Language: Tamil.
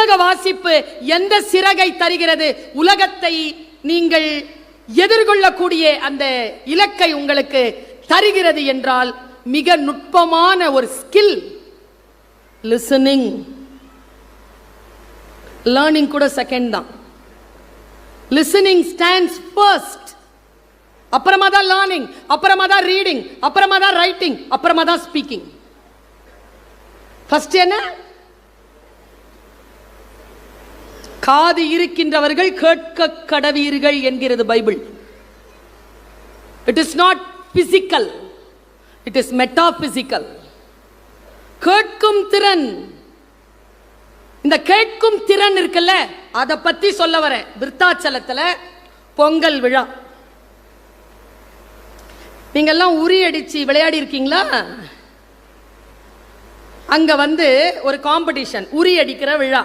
புத்தக வாசிப்பு எந்த சிறகை தருகிறது? உலகத்தை நீங்கள் எதிர்கொள்ளக்கூடிய அந்த இலக்கை உங்களுக்கு தருகிறது என்றால் மிக நுட்பமான ஒரு ஸ்கில் லிசனிங். லேர்னிங் கூட செகண்ட் தான். Listening stands first. அப்புறமா தான் லேர்னிங், அப்புறமா தான் ரீடிங், அப்புறமா தான் ரைட்டிங், அப்புறமா தான் ஸ்பீக்கிங். ஃபர்ஸ்ட் என்ன? காது இருக்கின்றவர்கள் கேட்க கடவீர்கள் என்கிறது Bible. It is not physical, it is metaphysical. கேட்கும் திறன், இந்த கேட்கும் திறன் இருக்குல்ல, அதை பத்தி சொல்ல வரேன். விருத்தாச்சலத்துல பொங்கல் விழா. நீங்கெல்லாம் உரி அடிச்சு விளையாடி இருக்கீங்களா? அங்க ஒரு காம்படிஷன், உரி அடிக்கிற விழா.